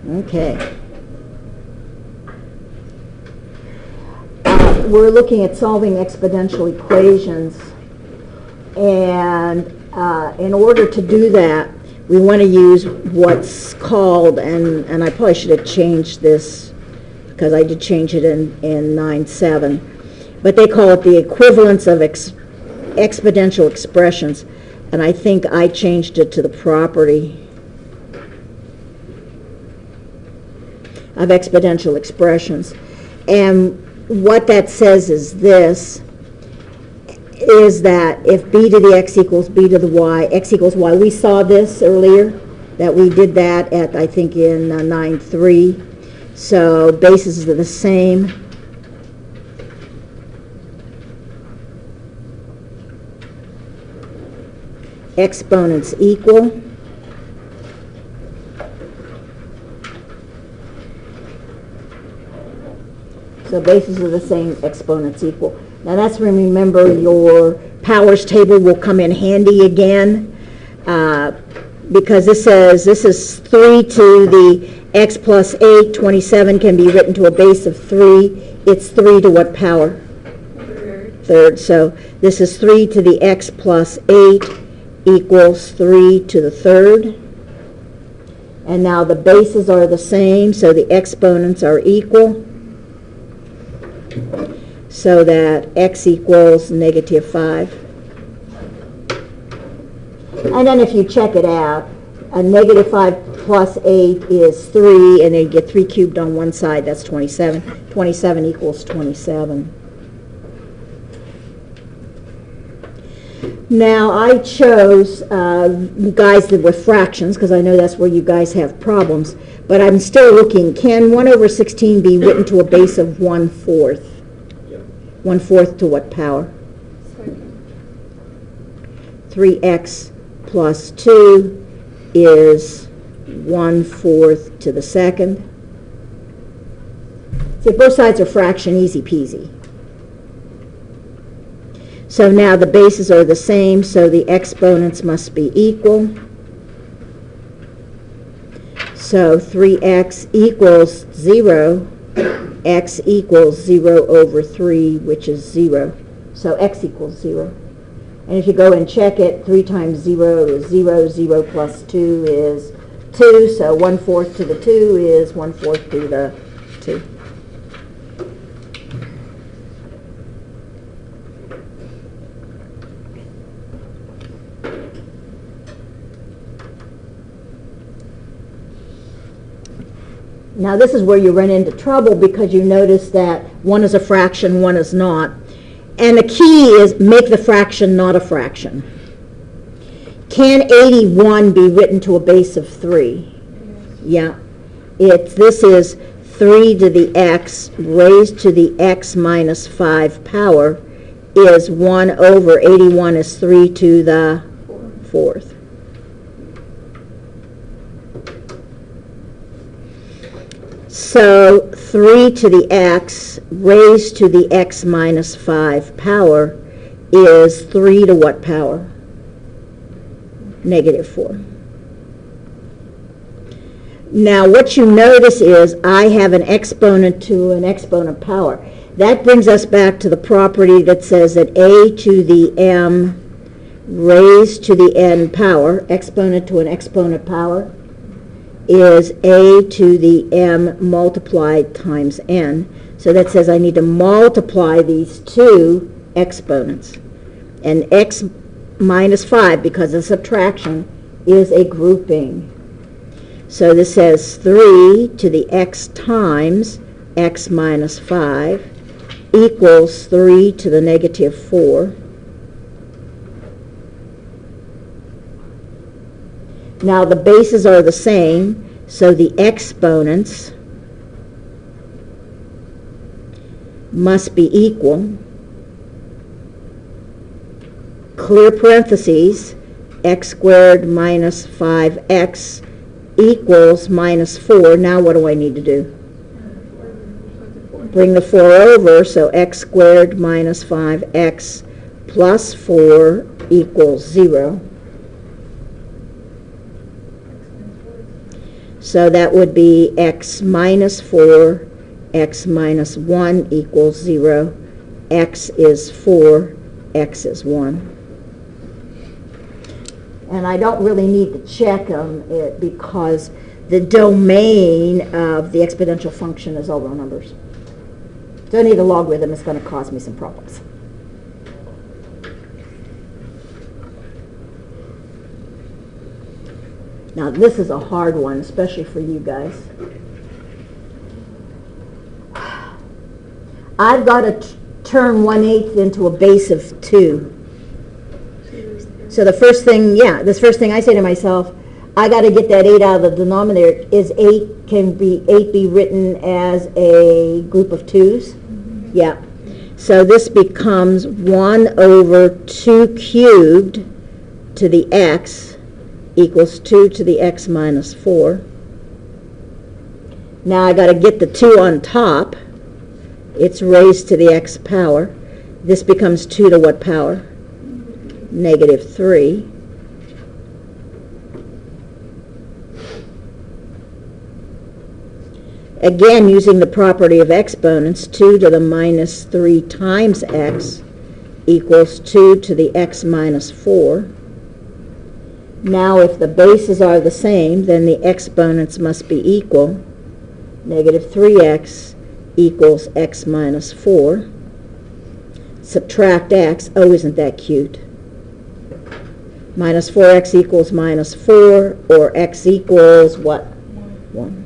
Okay. We're looking at solving exponential equations, and in order to do that, we want to use what's called, and I probably should have changed this because I did change it in 9.7, but they call it the equivalence of exponential expressions, and I think I changed it to the property of exponential expressions. And what that says is this, is that if b to the x equals b to the y, x equals y, we saw this earlier, that we did that at, I think, in 9.3. So bases are the same. Exponents equal. So bases are the same, exponents equal. Now that's when, remember, your powers table will come in handy again, because this says this is 3 to the x plus 8, 27 can be written to a base of 3. It's 3 to what power? Third. So this is 3 to the x plus 8 equals 3 to the third. And now the bases are the same, so the exponents are equal. So that x equals negative 5. And then if you check it out, a negative 5 plus 8 is 3, and then you get 3 cubed on one side, that's 27. 27 equals 27. Now I chose guys that were fractions, because I know that's where you guys have problems, but I'm still looking. Can 1 over 16 be written to a base of 1/4? 1/4 to what power? 3x plus 2 is 1/4 to the second. See, if both sides are fraction, easy peasy. So now the bases are the same, so the exponents must be equal. So 3x equals 0. X equals 0 over 3, which is 0. So x equals 0. And if you go and check it, 3 times 0 is 0. 0 plus 2 is 2. So 1/4 to the 2 is 1/4 to the 2. Now this is where you run into trouble, because you notice that one is a fraction, one is not. And the key is make the fraction not a fraction. Can 81 be written to a base of 3? Yeah. This is 3 to the x raised to the x minus 5 power is 1 over 81 is 3 to the 4th. So 3 to the x raised to the x minus 5 power is 3 to what power? Negative 4. Now what you notice is I have an exponent to an exponent power. That brings us back to the property that says that a to the m raised to the n power, exponent to an exponent power, is a to the m multiplied times n. So that says I need to multiply these two exponents. And x minus 5, because of subtraction, is a grouping. So this says 3 to the x times x minus 5 equals 3 to the negative 4. Now the bases are the same, so the exponents must be equal. Clear parentheses, x squared minus 5x equals minus 4. Now what do I need to do? Bring the 4 over, so x squared minus 5x plus 4 equals 0. So that would be x minus 4, x minus 1 equals 0, x is 4, x is 1. And I don't really need to check them because the domain of the exponential function is all real numbers. So any of the logarithm is going to cause me some problems. Now this is a hard one, especially for you guys. I've got to turn 1/8 into a base of 2. So the first thing I say to myself, I got to get that 8 out of the denominator. Can 8 be written as a group of 2's? Mm-hmm. Yeah. So this becomes 1 over 2 cubed to the x equals 2 to the x minus 4. Now I got to get the 2 on top. It's raised to the x power. This becomes 2 to what power? Negative 3. Again, using the property of exponents, 2 to the minus 3 times x equals 2 to the x minus 4. Now, if the bases are the same, then the exponents must be equal. Negative 3x equals x minus 4. Subtract x. Oh, isn't that cute? Minus 4x equals minus 4, or x equals what? 1.